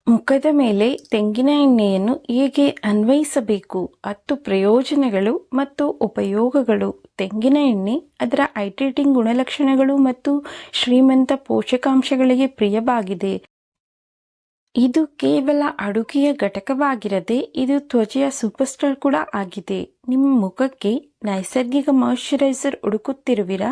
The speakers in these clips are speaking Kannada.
ಮುಖದ ಮೇಲೆ ತೆಂಗಿನ ಎಣ್ಣೆಯನ್ನು ಹೇಗೆ ಅನ್ವಯಿಸಬೇಕು? 10 ಪ್ರಯೋಜನಗಳು ಮತ್ತು ಉಪಯೋಗಗಳು. ತೆಂಗಿನ ಎಣ್ಣೆ ಅದರ ಹೈಡ್ರೇಟಿಂಗ್ ಗುಣಲಕ್ಷಣಗಳು ಮತ್ತು ಶ್ರೀಮಂತ ಪೋಷಕಾಂಶಗಳಿಗೆ ಪ್ರಿಯವಾಗಿದೆ. ಇದು ಕೇವಲ ಅಡುಗೆಯ ಘಟಕವಾಗಿರದೆ ಇದು ತ್ವಚೆಯ ಸೂಪರ್ಸ್ಟಾರ್ ಕೂಡ ಆಗಿದೆ. ನಿಮ್ಮ ಮುಖಕ್ಕೆ ನೈಸರ್ಗಿಕ ಮಾಯಿಶ್ಚರೈಸರ್ ಹುಡುಕುತ್ತಿರುವಿರಾ?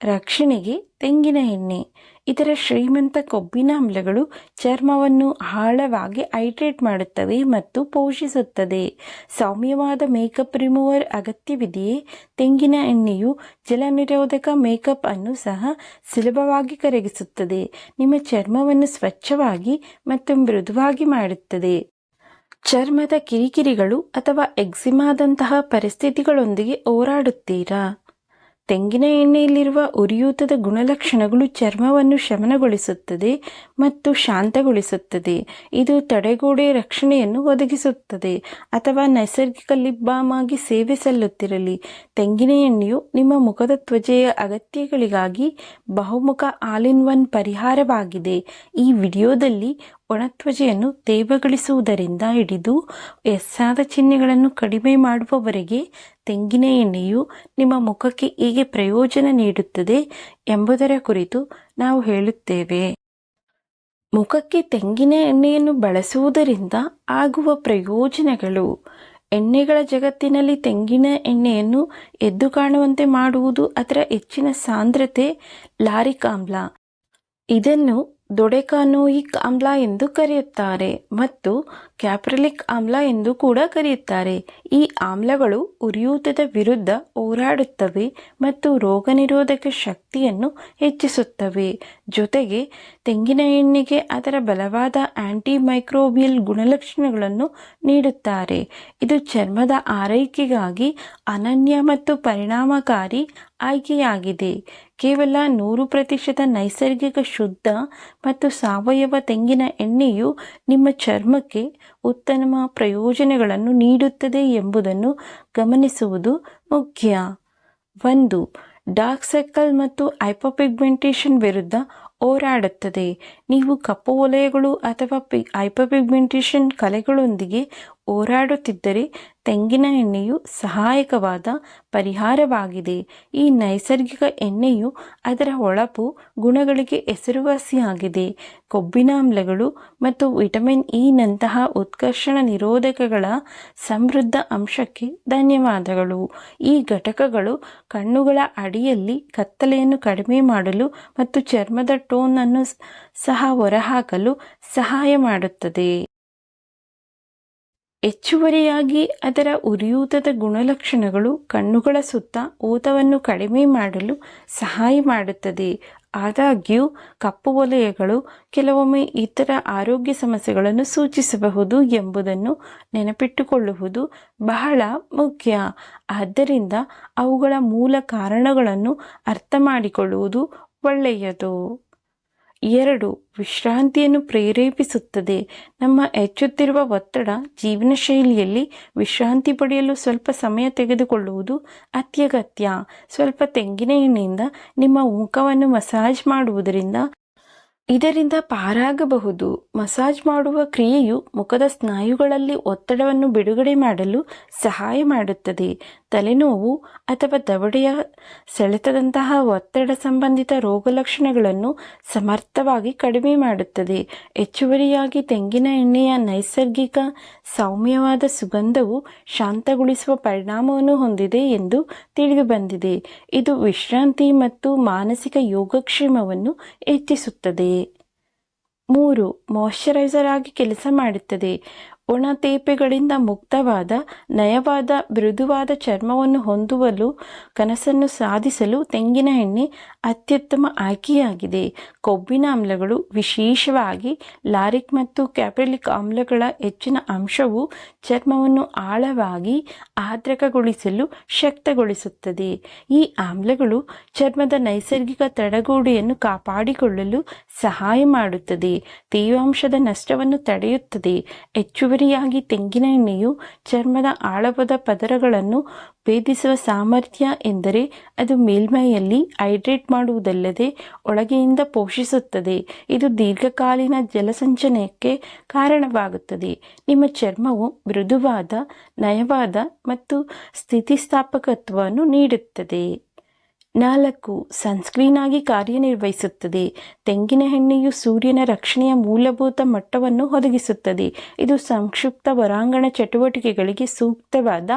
ರಕ್ಷಣೆಗೆ ತೆಂಗಿನ ಎಣ್ಣೆ. ಇದರ ಶ್ರೀಮಂತ ಕೊಬ್ಬಿನಾಮ್ಲಗಳು ಚರ್ಮವನ್ನು ಆಳವಾಗಿ ಹೈಡ್ರೇಟ್ ಮಾಡುತ್ತವೆ ಮತ್ತು ಪೋಷಿಸುತ್ತದೆ. ಸೌಮ್ಯವಾದ ಮೇಕಪ್ ರಿಮೂವರ್ ಅಗತ್ಯವಿದೆಯೇ? ತೆಂಗಿನ ಎಣ್ಣೆಯು ಜಲನಿರೋಧಕ ಮೇಕಪ್ ಅನ್ನು ಸಹ ಸುಲಭವಾಗಿ ಕರಗಿಸುತ್ತದೆ. ನಿಮ್ಮ ಚರ್ಮವನ್ನು ಸ್ವಚ್ಛವಾಗಿ ಮತ್ತು ಮೃದುವಾಗಿ ಮಾಡುತ್ತದೆ. ಚರ್ಮದ ಕಿರಿಕಿರಿಗಳು ಅಥವಾ ಎಕ್ಸಿಮಾದಂತಹ ಪರಿಸ್ಥಿತಿಗಳೊಂದಿಗೆ ಹೋರಾಡುತ್ತೀರಾ? ತೆಂಗಿನ ಎಣ್ಣೆಯಲ್ಲಿರುವ ಉರಿಯೂತದ ಗುಣಲಕ್ಷಣಗಳು ಚರ್ಮವನ್ನು ಶಮನಗೊಳಿಸುತ್ತದೆ ಮತ್ತು ಶಾಂತಗೊಳಿಸುತ್ತದೆ. ಇದು ತಡೆಗೋಡೆ ರಕ್ಷಣೆಯನ್ನು ಒದಗಿಸುತ್ತದೆ. ಅಥವಾ ನೈಸರ್ಗಿಕ ಲಿಪ್ ಬಾಮ್ ಆಗಿ ಸೇವೆ ಸಲ್ಲುತ್ತಿರಲಿ. ತೆಂಗಿನ ಎಣ್ಣೆಯು ನಿಮ್ಮ ಮುಖದ ತ್ವಚೆಯ ಅಗತ್ಯಗಳಿಗಾಗಿ ಬಹುಮುಖ ಆಲ್ ಇನ್ ಒನ್ ಪರಿಹಾರವಾಗಿದೆ. ಈ ವಿಡಿಯೋದಲ್ಲಿ ಒಣತ್ವಚೆಯನ್ನು ತೇವಗೊಳಿಸುವುದರಿಂದ ಹಿಡಿದು ಎಸ್ಸಾದ ಚಿಹ್ನೆಗಳನ್ನು ಕಡಿಮೆ ಮಾಡುವವರೆಗೆ ತೆಂಗಿನ ಎಣ್ಣೆಯು ನಿಮ್ಮ ಮುಖಕ್ಕೆ ಹೇಗೆ ಪ್ರಯೋಜನ ನೀಡುತ್ತದೆ ಎಂಬುದರ ಕುರಿತು ನಾವು ಹೇಳುತ್ತೇವೆ. ಮುಖಕ್ಕೆ ತೆಂಗಿನ ಎಣ್ಣೆಯನ್ನು ಬಳಸುವುದರಿಂದ ಆಗುವ ಪ್ರಯೋಜನಗಳು. ಎಣ್ಣೆಗಳ ಜಗತ್ತಿನಲ್ಲಿ ತೆಂಗಿನ ಎಣ್ಣೆಯನ್ನು ಎದ್ದು ಕಾಣುವಂತೆ ಮಾಡುವುದು ಅದರ ಹೆಚ್ಚಿನ ಸಾಂದ್ರತೆ ಲಾರಿಕ್ ಆಮ್ಲ. ಇದನ್ನು ದೊಡೆಕಾನೋಯಿಕ್ ಆಮ್ಲ ಎಂದು ಕರೆಯುತ್ತಾರೆ ಮತ್ತು ಕ್ಯಾಪ್ರಿಲಿಕ್ ಆಮ್ಲ ಎಂದು ಕೂಡ ಕರೆಯುತ್ತಾರೆ. ಈ ಆಮ್ಲಗಳು ಉರಿಯೂತದ ವಿರುದ್ಧ ಹೋರಾಡುತ್ತವೆ ಮತ್ತು ರೋಗನಿರೋಧಕ ಶಕ್ತಿಯನ್ನು ಹೆಚ್ಚಿಸುತ್ತವೆ. ಜೊತೆಗೆ ತೆಂಗಿನ ಎಣ್ಣೆಗೆ ಅದರ ಬಲವಾದ ಆಂಟಿಮೈಕ್ರೋಬಿಯಲ್ ಗುಣಲಕ್ಷಣಗಳನ್ನು ನೀಡುತ್ತಾರೆ. ಇದು ಚರ್ಮದ ಆರೈಕೆಗಾಗಿ ಅನನ್ಯ ಮತ್ತು ಪರಿಣಾಮಕಾರಿ ಆಯ್ಕೆಯಾಗಿದೆ. ಕೇವಲ 100% ನೈಸರ್ಗಿಕ ಶುದ್ಧ ಮತ್ತು ಸಾವಯವ ತೆಂಗಿನ ಎಣ್ಣೆಯು ನಿಮ್ಮ ಚರ್ಮಕ್ಕೆ ಉತ್ತಮ ಪ್ರಯೋಜನಗಳನ್ನು ನೀಡುತ್ತದೆ ಎಂಬುದನ್ನು ಗಮನಿಸುವುದು ಮುಖ್ಯ. 1. ಡಾರ್ಕ್ ಸರ್ಕಲ್ ಮತ್ತು ಹೈಪರ್ಪಿಗ್ಮೆಂಟೇಷನ್ ವಿರುದ್ಧ ಹೋರಾಡುತ್ತದೆ. ನೀವು ಕಪ್ಪು ವಲಯಗಳು ಅಥವಾ ಹೈಪರ್ಪಿಗ್ಮೆಂಟೇಷನ್ ಕಲೆಗಳೊಂದಿಗೆ ಹೋರಾಡುತ್ತಿದ್ದರೆ ತೆಂಗಿನ ಎಣ್ಣೆಯು ಸಹಾಯಕವಾದ ಪರಿಹಾರವಾಗಿದೆ. ಈ ನೈಸರ್ಗಿಕ ಎಣ್ಣೆಯು ಅದರ ಹೊಳಪು ಗುಣಗಳಿಗೆ ಹೆಸರುವಾಸಿಯಾಗಿದೆ. ಕೊಬ್ಬಿನಾಮ್ಲಗಳು ಮತ್ತು ವಿಟಮಿನ್ ಇ ನಂತಹ ಉತ್ಕರ್ಷಣ ನಿರೋಧಕಗಳ ಸಮೃದ್ಧ ಅಂಶಕ್ಕೆ ಧನ್ಯವಾದಗಳು. ಈ ಘಟಕಗಳು ಕಣ್ಣುಗಳ ಅಡಿಯಲ್ಲಿ ಕತ್ತಲೆಯನ್ನು ಕಡಿಮೆ ಮಾಡಲು ಮತ್ತು ಚರ್ಮದ ಟೋನ್ ಅನ್ನು ಸಹ ಹೊರಹಾಕಲು ಸಹಾಯ ಮಾಡುತ್ತದೆ. ಹೆಚ್ಚುವರಿಯಾಗಿ ಅದರ ಉರಿಯೂತದ ಗುಣಲಕ್ಷಣಗಳು ಕಣ್ಣುಗಳ ಸುತ್ತ ಊತವನ್ನು ಕಡಿಮೆ ಮಾಡಲು ಸಹಾಯ ಮಾಡುತ್ತದೆ. ಆದಾಗ್ಯೂ ಕಪ್ಪು ವಲಯಗಳು ಕೆಲವೊಮ್ಮೆ ಇತರ ಆರೋಗ್ಯ ಸಮಸ್ಯೆಗಳನ್ನು ಸೂಚಿಸಬಹುದು ಎಂಬುದನ್ನು ನೆನಪಿಟ್ಟುಕೊಳ್ಳುವುದು ಬಹಳ ಮುಖ್ಯ. ಆದ್ದರಿಂದ ಅವುಗಳ ಮೂಲ ಕಾರಣಗಳನ್ನು ಅರ್ಥಮಾಡಿಕೊಳ್ಳುವುದು ಒಳ್ಳೆಯದು. 2. ವಿಶ್ರಾಂತಿಯನ್ನು ಪ್ರೇರೇಪಿಸುತ್ತದೆ. ನಮ್ಮ ಹೆಚ್ಚುತ್ತಿರುವ ಒತ್ತಡ ಜೀವನ ಶೈಲಿಯಲ್ಲಿ ವಿಶ್ರಾಂತಿ ಪಡೆಯಲು ಸ್ವಲ್ಪ ಸಮಯ ತೆಗೆದುಕೊಳ್ಳುವುದು ಅತ್ಯಗತ್ಯ. ಸ್ವಲ್ಪ ತೆಂಗಿನ ಎಣ್ಣೆಯಿಂದ ನಿಮ್ಮ ಮುಖವನ್ನು ಮಸಾಜ್ ಮಾಡುವುದರಿಂದ ಇದರಿಂದ ಪಾರಾಗಬಹುದು. ಮಸಾಜ್ ಮಾಡುವ ಕ್ರಿಯೆಯು ಮುಖದ ಸ್ನಾಯುಗಳಲ್ಲಿ ಒತ್ತಡವನ್ನು ಬಿಡುಗಡೆ ಮಾಡಲು ಸಹಾಯ ಮಾಡುತ್ತದೆ. ತಲೆನೋವು ಅಥವಾ ದವಡೆಯ ಸೆಳೆತದಂತಹ ಒತ್ತಡ ಸಂಬಂಧಿತ ರೋಗಲಕ್ಷಣಗಳನ್ನು ಸಮರ್ಥವಾಗಿ ಕಡಿಮೆ ಮಾಡುತ್ತದೆ. ಹೆಚ್ಚುವರಿಯಾಗಿ ತೆಂಗಿನ ಎಣ್ಣೆಯ ನೈಸರ್ಗಿಕ ಸೌಮ್ಯವಾದ ಸುಗಂಧವು ಶಾಂತಗೊಳಿಸುವ ಪರಿಣಾಮವನ್ನು ಹೊಂದಿದೆ ಎಂದು ತಿಳಿದುಬಂದಿದೆ. ಇದು ವಿಶ್ರಾಂತಿ ಮತ್ತು ಮಾನಸಿಕ ಯೋಗಕ್ಷೇಮವನ್ನು ಹೆಚ್ಚಿಸುತ್ತದೆ. 3. ಮಾಯಿಶ್ಚರೈಸರ್ ಆಗಿ ಕೆಲಸ ಮಾಡುತ್ತದೆ. ಒಣ ತೇಪೆಗಳಿಂದ ಮುಕ್ತವಾದ ನಯವಾದ ಮೃದುವಾದ ಚರ್ಮವನ್ನು ಹೊಂದುವಲು ಕನಸನ್ನು ಸಾಧಿಸಲು ತೆಂಗಿನ ಎಣ್ಣೆ ಅತ್ಯುತ್ತಮ ಆಯ್ಕೆಯಾಗಿದೆ. ಕೊಬ್ಬಿನಾಮ್ಲಗಳು, ವಿಶೇಷವಾಗಿ ಲಾರಿಕ್ ಮತ್ತು ಕ್ಯಾಪ್ರಿಲಿಕ್ ಆಮ್ಲಗಳ ಹೆಚ್ಚಿನ ಅಂಶವು ಚರ್ಮವನ್ನು ಆಳವಾಗಿ ಆರ್ದ್ರಕಗೊಳಿಸಲು ಶಕ್ತಗೊಳಿಸುತ್ತದೆ. ಈ ಆಮ್ಲಗಳು ಚರ್ಮದ ನೈಸರ್ಗಿಕ ತಡೆಗೋಡೆಯನ್ನು ಕಾಪಾಡಿಕೊಳ್ಳಲು ಸಹಾಯ ಮಾಡುತ್ತದೆ. ತೇವಾಂಶದ ನಷ್ಟವನ್ನು ತಡೆಯುತ್ತದೆ. ಹೆಚ್ಚುವರಿ ಹೆಚ್ಚುವರಿಯಾಗಿ ತೆಂಗಿನ ಎಣ್ಣೆಯು ಚರ್ಮದ ಆಳವಾದ ಪದರಗಳನ್ನು ಭೇದಿಸುವ ಸಾಮರ್ಥ್ಯ ಎಂದರೆ ಅದು ಮೇಲ್ಮೈಯಲ್ಲಿ ಹೈಡ್ರೇಟ್ ಮಾಡುವುದಲ್ಲದೆ ಒಳಗಿನಿಂದ ಪೋಷಿಸುತ್ತದೆ. ಇದು ದೀರ್ಘಕಾಲೀನ ಜಲಸಂಚಯನಕ್ಕೆ ಕಾರಣವಾಗುತ್ತದೆ. ನಿಮ್ಮ ಚರ್ಮವು ಮೃದುವಾದ, ನಯವಾದ ಮತ್ತು ಸ್ಥಿತಿಸ್ಥಾಪಕತ್ವವನ್ನು ನೀಡುತ್ತದೆ. 4. ಸನ್ಸ್ಕ್ರೀನ್ ಆಗಿ ಕಾರ್ಯನಿರ್ವಹಿಸುತ್ತದೆ. ತೆಂಗಿನ ಎಣ್ಣೆಯು ಸೂರ್ಯನ ರಕ್ಷಣೆಯ ಮೂಲಭೂತ ಮಟ್ಟವನ್ನು ಒದಗಿಸುತ್ತದೆ. ಇದು ಸಂಕ್ಷಿಪ್ತ ಹೊರಾಂಗಣ ಚಟುವಟಿಕೆಗಳಿಗೆ ಸೂಕ್ತವಾದ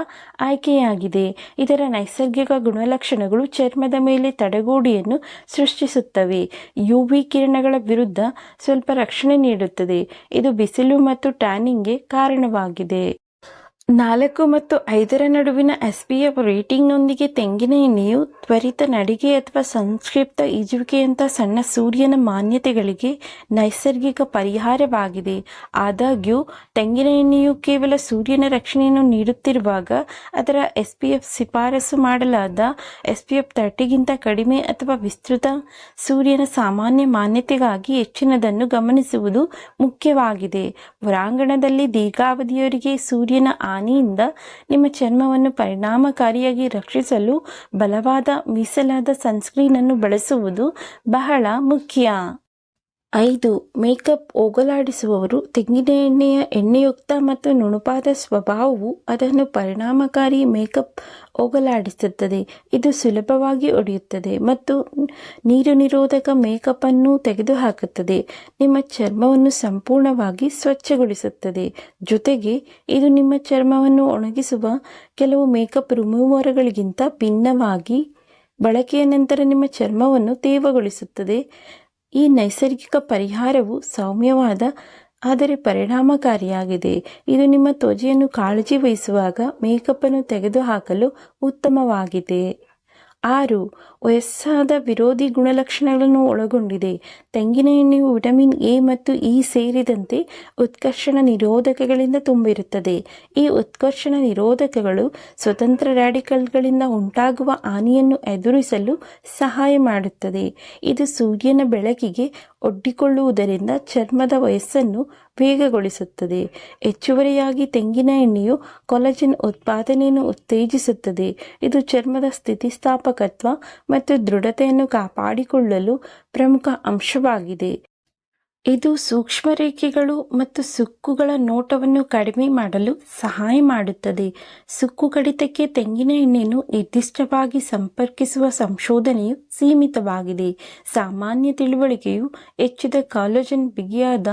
ಆಯ್ಕೆಯಾಗಿದೆ. ಇದರ ನೈಸರ್ಗಿಕ ಗುಣಲಕ್ಷಣಗಳು ಚರ್ಮದ ಮೇಲೆ ತಡೆಗೋಡೆಯನ್ನು ಸೃಷ್ಟಿಸುತ್ತವೆ. UV ಕಿರಣಗಳ ವಿರುದ್ಧ ಸ್ವಲ್ಪ ರಕ್ಷಣೆ ನೀಡುತ್ತದೆ. ಇದು ಬಿಸಿಲು ಮತ್ತು ಟ್ಯಾನಿಂಗ್ಗೆ ಕಾರಣವಾಗಿದೆ. 4 ಮತ್ತು 5 ನಡುವಿನ SPF ರೇಟಿಂಗ್ನೊಂದಿಗೆ ತೆಂಗಿನ ಎಣ್ಣೆಯು ತ್ವರಿತ ನಡಿಗೆ ಅಥವಾ ಸಂಕ್ಷಿಪ್ತ ಈಜುವಿಕೆಯಂಥ ಸಣ್ಣ ಸೂರ್ಯನ ಮಾನ್ಯತೆಗಳಿಗೆ ನೈಸರ್ಗಿಕ ಪರಿಹಾರವಾಗಿದೆ. ಆದಾಗ್ಯೂ ತೆಂಗಿನ ಎಣ್ಣೆಯು ಕೇವಲ ಸೂರ್ಯನ ರಕ್ಷಣೆಯನ್ನು ನೀಡುತ್ತಿರುವಾಗ ಅದರ SPF ಶಿಫಾರಸು ಮಾಡಲಾದ SPF 30ಗಿಂತ ಕಡಿಮೆ ಅಥವಾ ವಿಸ್ತೃತ ಸೂರ್ಯನ ಸಾಮಾನ್ಯ ಮಾನ್ಯತೆಗಾಗಿ ಹೆಚ್ಚಿನದನ್ನು ಗಮನಿಸುವುದು ಮುಖ್ಯವಾಗಿದೆ. ಹೊರಾಂಗಣದಲ್ಲಿ ದೀರ್ಘಾವಧಿಯವರೆಗೆ ಸೂರ್ಯನ ಹಾನಿಯಿಂದ ನಿಮ್ಮ ಚರ್ಮವನ್ನು ಪರಿಣಾಮಕಾರಿಯಾಗಿ ರಕ್ಷಿಸಲು ಬಲವಾದ ಮೀಸಲಾದ ಸನ್ಸ್ಕ್ರೀನ್ ಅನ್ನು ಬಳಸುವುದು ಬಹಳ ಮುಖ್ಯ. 5. ಮೇಕಪ್ ಹೋಗಲಾಡಿಸುವವರು. ತೆಂಗಿನ ಎಣ್ಣೆಯ ಎಣ್ಣೆಯುಕ್ತ ಮತ್ತು ನುಣುಪಾದ ಸ್ವಭಾವವು ಅದನ್ನು ಪರಿಣಾಮಕಾರಿ ಮೇಕಪ್ ಹೋಗಲಾಡಿಸುತ್ತದೆ. ಇದು ಸುಲಭವಾಗಿ ಒಡೆಯುತ್ತದೆ ಮತ್ತು ನೀರು ನಿರೋಧಕ ಮೇಕಪ್ ಅನ್ನು ತೆಗೆದುಹಾಕುತ್ತದೆ. ನಿಮ್ಮ ಚರ್ಮವನ್ನು ಸಂಪೂರ್ಣವಾಗಿ ಸ್ವಚ್ಛಗೊಳಿಸುತ್ತದೆ. ಜೊತೆಗೆ ಇದು ನಿಮ್ಮ ಚರ್ಮವನ್ನು ಒಣಗಿಸುವ ಕೆಲವು ಮೇಕಪ್ ರಿಮೂವರ್ಗಳಿಗಿಂತ ಭಿನ್ನವಾಗಿ ಬಳಕೆಯ ನಂತರ ನಿಮ್ಮ ಚರ್ಮವನ್ನು ತೇವಗೊಳಿಸುತ್ತದೆ. ಈ ನೈಸರ್ಗಿಕ ಪರಿಹಾರವು ಸೌಮ್ಯವಾದ ಆದರೆ ಪರಿಣಾಮಕಾರಿಯಾಗಿದೆ. ಇದು ನಿಮ್ಮ ತ್ವಚೆಯನ್ನು ಕಾಳಜಿ ವಹಿಸುವಾಗ ಮೇಕಪ್ ಅನ್ನು ತೆಗೆದುಹಾಕಲು ಉತ್ತಮವಾಗಿದೆ. 6. ವಯಸ್ಸಾದ ವಿರೋಧಿ ಗುಣಲಕ್ಷಣಗಳನ್ನು ಒಳಗೊಂಡಿದೆ. ತೆಂಗಿನ ಎಣ್ಣೆಯು ವಿಟಮಿನ್ A ಮತ್ತು E ಸೇರಿದಂತೆ ಉತ್ಕರ್ಷಣ ನಿರೋಧಕಗಳಿಂದ ತುಂಬಿರುತ್ತದೆ. ಈ ಉತ್ಕರ್ಷಣ ನಿರೋಧಕಗಳು ಸ್ವತಂತ್ರ ರ್ಯಾಡಿಕಲ್ಗಳಿಂದ ಉಂಟಾಗುವ ಹಾನಿಯನ್ನು ಎದುರಿಸಲು ಸಹಾಯ ಮಾಡುತ್ತದೆ. ಇದು ಸೂರ್ಯನ ಬೆಳಕಿಗೆ ಒಡ್ಡಿಕೊಳ್ಳುವುದರಿಂದ ಚರ್ಮದ ವಯಸ್ಸನ್ನು ವೇಗಗೊಳಿಸುತ್ತದೆ. ಹೆಚ್ಚುವರಿಯಾಗಿ ತೆಂಗಿನ ಎಣ್ಣೆಯು ಕೊಲಾಜನ್ ಉತ್ಪಾದನೆಯನ್ನು ಉತ್ತೇಜಿಸುತ್ತದೆ. ಇದು ಚರ್ಮದ ಸ್ಥಿತಿಸ್ಥಾಪಕತ್ವ ಮತ್ತು ದೃಢತೆಯನ್ನು ಕಾಪಾಡಿಕೊಳ್ಳಲು ಪ್ರಮುಖ ಅಂಶವಾಗಿದೆ. ಇದು ಸೂಕ್ಷ್ಮ ರೇಖೆಗಳು ಮತ್ತು ಸುಕ್ಕುಗಳ ನೋಟವನ್ನು ಕಡಿಮೆ ಮಾಡಲು ಸಹಾಯ ಮಾಡುತ್ತದೆ. ಸುಕ್ಕು ಕಡಿತಕ್ಕೆ ತೆಂಗಿನ ಎಣ್ಣೆಯನ್ನು ನಿರ್ದಿಷ್ಟವಾಗಿ ಸಂಪರ್ಕಿಸುವ ಸಂಶೋಧನೆಯು ಸೀಮಿತವಾಗಿದೆ. ಸಾಮಾನ್ಯ ತಿಳುವಳಿಕೆಯು ಹೆಚ್ಚಿದ ಕಾಲಜನ್ ಬಿಗಿಯಾದ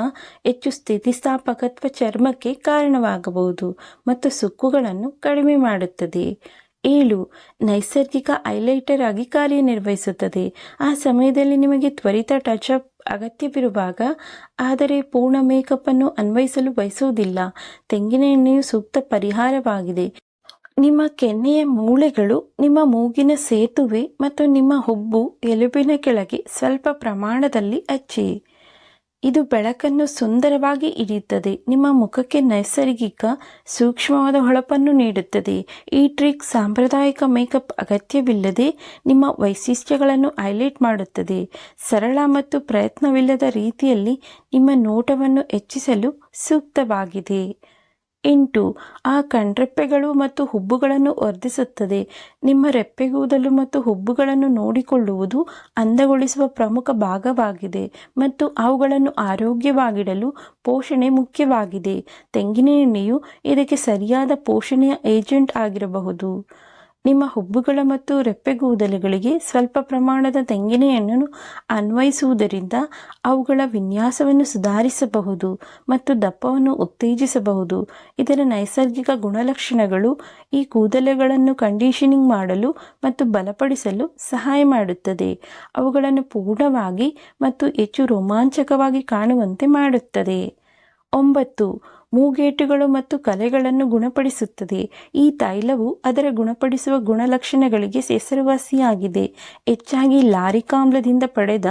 ಹೆಚ್ಚು ಸ್ಥಿತಿಸ್ಥಾಪಕತ್ವ ಚರ್ಮಕ್ಕೆ ಕಾರಣವಾಗಬಹುದು ಮತ್ತು ಸುಕ್ಕುಗಳನ್ನು ಕಡಿಮೆ ಮಾಡುತ್ತದೆ. 7. ನೈಸರ್ಗಿಕ ಹೈಲೈಟರ್ ಆಗಿ ಕಾರ್ಯನಿರ್ವಹಿಸುತ್ತದೆ. ಆ ಸಮಯದಲ್ಲಿ ನಿಮಗೆ ತ್ವರಿತ ಟಚ್ ಅಪ್ ಅಗತ್ಯವಿರುವಾಗ ಆದರೆ ಪೂರ್ಣ ಮೇಕಪ್ ಅನ್ನು ಅನ್ವಯಿಸಲು ಬಯಸುವುದಿಲ್ಲ. ತೆಂಗಿನ ಎಣ್ಣೆಯು ಸೂಕ್ತ ಪರಿಹಾರವಾಗಿದೆ. ನಿಮ್ಮ ಕೆನ್ನೆಯ ಮೂಳೆಗಳು, ನಿಮ್ಮ ಮೂಗಿನ ಸೇತುವೆ ಮತ್ತು ನಿಮ್ಮ ಹುಬ್ಬು ಎಲುಬಿನ ಕೆಳಗೆ ಸ್ವಲ್ಪ ಪ್ರಮಾಣದಲ್ಲಿ ಹಚ್ಚಿ. ಇದು ಬೆಳಕನ್ನು ಸುಂದರವಾಗಿ ಹಿಡಿಯುತ್ತದೆ. ನಿಮ್ಮ ಮುಖಕ್ಕೆ ನೈಸರ್ಗಿಕ ಸೂಕ್ಷ್ಮವಾದ ಹೊಳಪನ್ನು ನೀಡುತ್ತದೆ. ಈ ಟ್ರಿಕ್ ಸಾಂಪ್ರದಾಯಿಕ ಮೇಕಪ್ ಅಗತ್ಯವಿಲ್ಲದೆ ನಿಮ್ಮ ವೈಶಿಷ್ಟ್ಯಗಳನ್ನು ಹೈಲೈಟ್ ಮಾಡುತ್ತದೆ. ಸರಳ ಮತ್ತು ಪ್ರಯತ್ನವಿಲ್ಲದ ರೀತಿಯಲ್ಲಿ ನಿಮ್ಮ ನೋಟವನ್ನು ಹೆಚ್ಚಿಸಲು ಸೂಕ್ತವಾಗಿದೆ. 8. ಆ ಕಣ್ರೆಪ್ಪೆಗಳು ಮತ್ತು ಹುಬ್ಬುಗಳನ್ನು ವರ್ಧಿಸುತ್ತದೆ. ನಿಮ್ಮ ರೆಪ್ಪೆಗೂದಲು ಮತ್ತು ಹುಬ್ಬುಗಳನ್ನು ನೋಡಿಕೊಳ್ಳುವುದು ಅಂದಗೊಳಿಸುವ ಪ್ರಮುಖ ಭಾಗವಾಗಿದೆ ಮತ್ತು ಅವುಗಳನ್ನು ಆರೋಗ್ಯವಾಗಿಡಲು ಪೋಷಣೆ ಮುಖ್ಯವಾಗಿದೆ. ತೆಂಗಿನ ಎಣ್ಣೆಯು ಇದಕ್ಕೆ ಸರಿಯಾದ ಪೋಷಣೆಯ ಏಜೆಂಟ್ ಆಗಿರಬಹುದು. ನಿಮ್ಮ ಹುಬ್ಬುಗಳ ಮತ್ತು ರೆಪ್ಪೆಗೂದಲುಗಳಿಗೆ ಸ್ವಲ್ಪ ಪ್ರಮಾಣದ ತೆಂಗಿನ ಎಣ್ಣೆಯನ್ನು ಅನ್ವಯಿಸುವುದರಿಂದ ಅವುಗಳ ವಿನ್ಯಾಸವನ್ನು ಸುಧಾರಿಸಬಹುದು ಮತ್ತು ದಪ್ಪವನ್ನು ಉತ್ತೇಜಿಸಬಹುದು. ಇದರ ನೈಸರ್ಗಿಕ ಗುಣಲಕ್ಷಣಗಳು ಈ ಕೂದಲುಗಳನ್ನು ಕಂಡೀಷನಿಂಗ್ ಮಾಡಲು ಮತ್ತು ಬಲಪಡಿಸಲು ಸಹಾಯ ಮಾಡುತ್ತದೆ. ಅವುಗಳನ್ನು ಪೂರ್ಣವಾಗಿ ಮತ್ತು ಹೆಚ್ಚು ರೋಮಾಂಚಕವಾಗಿ ಕಾಣುವಂತೆ ಮಾಡುತ್ತದೆ. 9. ಮೂಗೇಟುಗಳು ಮತ್ತು ಕಲೆಗಳನ್ನು ಗುಣಪಡಿಸುತ್ತದೆ. ಈ ತೈಲವು ಅದರ ಗುಣಪಡಿಸುವ ಗುಣಲಕ್ಷಣಗಳಿಗೆ ಹೆಸರುವಾಸಿಯಾಗಿದೆ. ಹೆಚ್ಚಾಗಿ ಲಾರಿಕ್ ಆಮ್ಲದಿಂದ ಪಡೆದ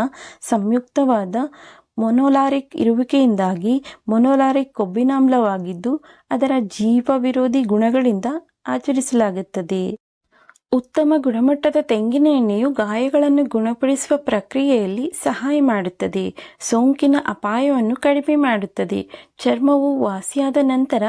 ಸಂಯುಕ್ತವಾದ ಮೊನೊಲಾರಿಕ್ ಇರುವಿಕೆಯಿಂದಾಗಿ ಮೊನೊಲಾರಿಕ್ ಕೊಬ್ಬಿನಾಮ್ಲವಾಗಿದ್ದು ಅದರ ಜೀವ ವಿರೋಧಿ ಗುಣಗಳಿಂದ ಆಚರಿಸಲಾಗುತ್ತದೆ. ಉತ್ತಮ ಗುಣಮಟ್ಟದ ತೆಂಗಿನ ಎಣ್ಣೆಯು ಗಾಯಗಳನ್ನು ಗುಣಪಡಿಸುವ ಪ್ರಕ್ರಿಯೆಯಲ್ಲಿ ಸಹಾಯ ಮಾಡುತ್ತದೆ, ಸೋಂಕಿನ ಅಪಾಯವನ್ನು ಕಡಿಮೆ ಮಾಡುತ್ತದೆ, ಚರ್ಮವು ವಾಸಿಯಾದ ನಂತರ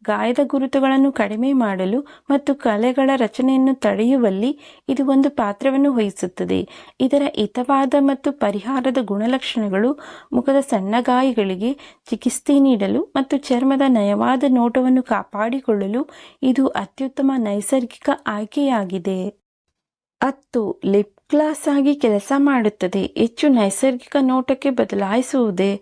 ಗಾಯದ ಗುರುತುಗಳನ್ನು ಕಡಿಮೆ ಮಾಡಲು ಮತ್ತು ಕಲೆಗಳ ರಚನೆಯನ್ನು ತಡೆಯುವಲ್ಲಿ ಇದು ಒಂದು ಪಾತ್ರವನ್ನು ವಹಿಸುತ್ತದೆ. ಇದರ ಹಿತವಾದ ಮತ್ತು ಪರಿಹಾರದ ಗುಣಲಕ್ಷಣಗಳು ಮುಖದ ಸಣ್ಣ ಗಾಯಗಳಿಗೆ ಚಿಕಿತ್ಸೆ ನೀಡಲು ಮತ್ತು ಚರ್ಮದ ನಯವಾದ ನೋಟವನ್ನು ಕಾಪಾಡಿಕೊಳ್ಳಲು ಇದು ಅತ್ಯುತ್ತಮ ನೈಸರ್ಗಿಕ ಆಯ್ಕೆಯಾಗಿದೆ. 10. ಲಿಪ್ ಗ್ಲಾಸ್ ಆಗಿ ಕೆಲಸ ಮಾಡುತ್ತದೆ. ಹೆಚ್ಚು ನೈಸರ್ಗಿಕ ನೋಟಕ್ಕೆ ಬದಲಾಯಿಸುವುದೇ?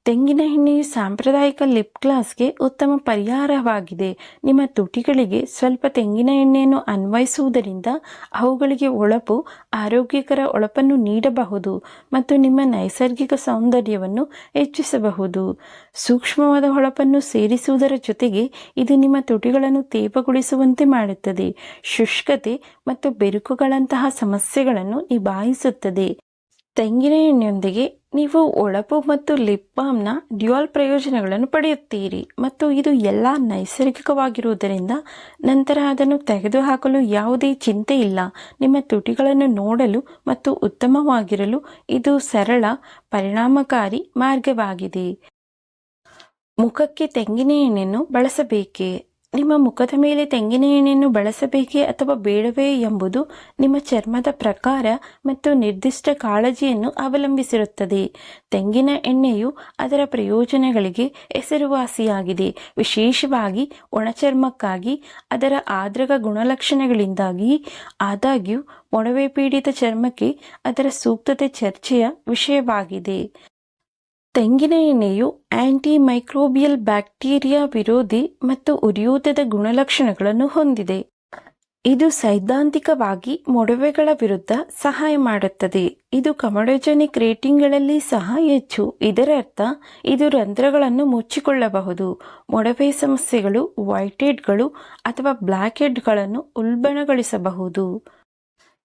ತೆಂಗಿನ ಎಣ್ಣೆಯು ಸಾಂಪ್ರದಾಯಿಕ ಲಿಪ್ ಗ್ಲಾಸ್ಗೆ ಉತ್ತಮ ಪರಿಹಾರವಾಗಿದೆ. ನಿಮ್ಮ ತುಟಿಗಳಿಗೆ ಸ್ವಲ್ಪ ತೆಂಗಿನ ಎಣ್ಣೆಯನ್ನು ಅನ್ವಯಿಸುವುದರಿಂದ ಅವುಗಳಿಗೆ ಹೊಳಪು, ಆರೋಗ್ಯಕರ ಹೊಳಪನ್ನು ನೀಡಬಹುದು ಮತ್ತು ನಿಮ್ಮ ನೈಸರ್ಗಿಕ ಸೌಂದರ್ಯವನ್ನು ಹೆಚ್ಚಿಸಬಹುದು. ಸೂಕ್ಷ್ಮವಾದ ಹೊಳಪನ್ನು ಸೇರಿಸುವುದರ ಜೊತೆಗೆ ಇದು ನಿಮ್ಮ ತುಟಿಗಳನ್ನು ತೇವಗೊಳಿಸುವಂತೆ ಮಾಡುತ್ತದೆ, ಶುಷ್ಕತೆ ಮತ್ತು ಬೆರುಕುಗಳಂತಹ ಸಮಸ್ಯೆಗಳನ್ನು ನಿಭಾಯಿಸುತ್ತದೆ. ತೆಂಗಿನ ಎಣ್ಣೆಯೊಂದಿಗೆ ನೀವು ಹೊಳಪು ಮತ್ತು ಲಿಪ್ ಬಾಮ್ನ ಡ್ಯುಯಲ್ ಪ್ರಯೋಜನಗಳನ್ನು ಪಡೆಯುತ್ತೀರಿ ಮತ್ತು ಇದು ಎಲ್ಲ ನೈಸರ್ಗಿಕವಾಗಿರುವುದರಿಂದ ನಂತರ ಅದನ್ನು ತೆಗೆದುಹಾಕಲು ಯಾವುದೇ ಚಿಂತೆ ಇಲ್ಲ. ನಿಮ್ಮ ತುಟಿಗಳನ್ನು ನೋಡಲು ಮತ್ತು ಉತ್ತಮವಾಗಿರಲು ಇದು ಸರಳ, ಪರಿಣಾಮಕಾರಿ ಮಾರ್ಗವಾಗಿದೆ. ಮುಖಕ್ಕೆ ತೆಂಗಿನ ಎಣ್ಣೆಯನ್ನು ಬಳಸಬೇಕೇ? ನಿಮ್ಮ ಮುಖದ ಮೇಲೆ ತೆಂಗಿನ ಎಣ್ಣೆಯನ್ನು ಬಳಸಬೇಕೇ ಅಥವಾ ಬೇಡವೇ ಎಂಬುದು ನಿಮ್ಮ ಚರ್ಮದ ಪ್ರಕಾರ ಮತ್ತು ನಿರ್ದಿಷ್ಟ ಕಾಳಜಿಯನ್ನು ಅವಲಂಬಿಸಿರುತ್ತದೆ. ತೆಂಗಿನ ಎಣ್ಣೆಯು ಅದರ ಪ್ರಯೋಜನಗಳಿಗೆ ಹೆಸರುವಾಸಿಯಾಗಿದೆ, ವಿಶೇಷವಾಗಿ ಒಣಚರ್ಮಕ್ಕಾಗಿ ಅದರ ಆರ್ದ್ರಕ ಗುಣಲಕ್ಷಣಗಳಿಂದಾಗಿ. ಆದಾಗ್ಯೂ ಮೊಡವೆ ಪೀಡಿತ ಚರ್ಮಕ್ಕೆ ಅದರ ಸೂಕ್ತತೆ ಚರ್ಚೆಯ ವಿಷಯವಾಗಿದೆ. ತೆಂಗಿನ ಎಣ್ಣೆಯು ಆಂಟಿ ಮೈಕ್ರೋಬಿಯಲ್ ಬ್ಯಾಕ್ಟೀರಿಯಾ ವಿರೋಧಿ ಮತ್ತು ಉರಿಯೂತದ ಗುಣಲಕ್ಷಣಗಳನ್ನು ಹೊಂದಿದೆ. ಇದು ಸೈದ್ಧಾಂತಿಕವಾಗಿ ಮೊಡವೆಗಳ ವಿರುದ್ಧ ಸಹಾಯ ಮಾಡುತ್ತದೆ. ಇದು ಕಮಡೋಜೆನಿಕ್ ರೇಟಿಂಗ್ಗಳಲ್ಲಿ ಸಹ ಹೆಚ್ಚು. ಇದರರ್ಥ ಇದು ರಂಧ್ರಗಳನ್ನು ಮುಚ್ಚಿಕೊಳ್ಳಬಹುದು, ಮೊಡವೆ ಸಮಸ್ಯೆಗಳು, ವೈಟ್ಹೆಡ್ಗಳು ಅಥವಾ ಬ್ಲ್ಯಾಕ್ ಹೆಡ್ಗಳನ್ನು ಉಲ್ಬಣಗೊಳಿಸಬಹುದು.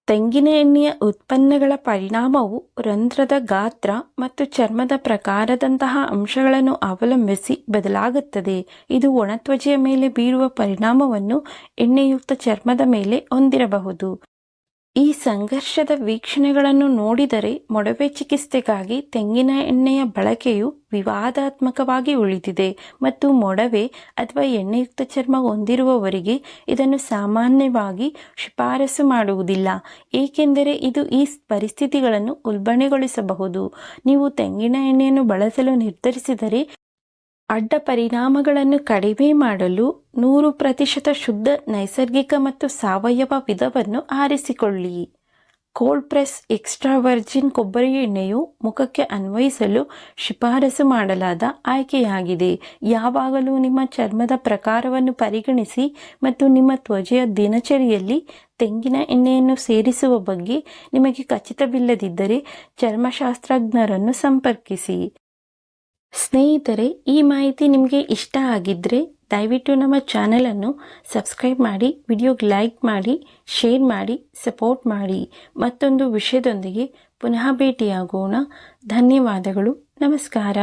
ತೆಂಗಿನ ಎಣ್ಣೆಯ ಉತ್ಪನ್ನಗಳ ಪರಿಣಾಮವು ರಂಧ್ರದ ಗಾತ್ರ ಮತ್ತು ಚರ್ಮದ ಪ್ರಕಾರದಂತಹ ಅಂಶಗಳನ್ನು ಅವಲಂಬಿಸಿ ಬದಲಾಗುತ್ತದೆ. ಇದು ಒಣತ್ವಚೆಯ ಮೇಲೆ ಬೀರುವ ಪರಿಣಾಮವನ್ನು ಎಣ್ಣೆಯುಕ್ತ ಚರ್ಮದ ಮೇಲೆ ಹೊಂದಿರಬಹುದು. ಈ ಸಂಘರ್ಷದ ವೀಕ್ಷಣೆಗಳನ್ನು ನೋಡಿದರೆ ಮೊಡವೆ ಚಿಕಿತ್ಸೆಗಾಗಿ ತೆಂಗಿನ ಎಣ್ಣೆಯ ಬಳಕೆಯು ವಿವಾದಾತ್ಮಕವಾಗಿ ಉಳಿದಿದೆ ಮತ್ತು ಮೊಡವೆ ಅಥವಾ ಎಣ್ಣೆಯುಕ್ತ ಚರ್ಮ ಹೊಂದಿರುವವರಿಗೆ ಇದನ್ನು ಸಾಮಾನ್ಯವಾಗಿ ಶಿಫಾರಸು ಮಾಡುವುದಿಲ್ಲ, ಏಕೆಂದರೆ ಇದು ಈ ಪರಿಸ್ಥಿತಿಗಳನ್ನು ಉಲ್ಬಣಗೊಳಿಸಬಹುದು. ನೀವು ತೆಂಗಿನ ಎಣ್ಣೆಯನ್ನು ಬಳಸಲು ನಿರ್ಧರಿಸಿದರೆ ಅಡ್ಡ ಪರಿಣಾಮಗಳನ್ನು ಕಡಿಮೆ ಮಾಡಲು 100% ಶುದ್ಧ ನೈಸರ್ಗಿಕ ಮತ್ತು ಸಾವಯವ ವಿಧವನ್ನು ಆರಿಸಿಕೊಳ್ಳಿ. ಕೋಲ್ಡ್ ಪ್ರೆಸ್ ಎಕ್ಸ್ಟ್ರಾ ವರ್ಜಿನ್ ಕೊಬ್ಬರಿ ಎಣ್ಣೆಯು ಮುಖಕ್ಕೆ ಅನ್ವಯಿಸಲು ಶಿಫಾರಸು ಮಾಡಲಾದ ಆಯ್ಕೆಯಾಗಿದೆ. ಯಾವಾಗಲೂ ನಿಮ್ಮ ಚರ್ಮದ ಪ್ರಕಾರವನ್ನು ಪರಿಗಣಿಸಿ ಮತ್ತು ನಿಮ್ಮ ತ್ವಚೆಯ ದಿನಚರಿಯಲ್ಲಿ ತೆಂಗಿನ ಎಣ್ಣೆಯನ್ನು ಸೇರಿಸುವ ಬಗ್ಗೆ ನಿಮಗೆ ಖಚಿತವಿಲ್ಲದಿದ್ದರೆ ಚರ್ಮಶಾಸ್ತ್ರಜ್ಞರನ್ನು ಸಂಪರ್ಕಿಸಿ. ಸ್ನೇಹಿತರೆ, ಈ ಮಾಹಿತಿ ನಿಮಗೆ ಇಷ್ಟ ಆಗಿದ್ದರೆ ದಯವಿಟ್ಟು ನಮ್ಮ ಚಾನಲನ್ನು ಸಬ್ಸ್ಕ್ರೈಬ್ ಮಾಡಿ, ವಿಡಿಯೋಗೆ ಲೈಕ್ ಮಾಡಿ, ಶೇರ್ ಮಾಡಿ, ಸಪೋರ್ಟ್ ಮಾಡಿ. ಮತ್ತೊಂದು ವಿಷಯದೊಂದಿಗೆ ಪುನಃ ಭೇಟಿಯಾಗೋಣ. ಧನ್ಯವಾದಗಳು. ನಮಸ್ಕಾರ.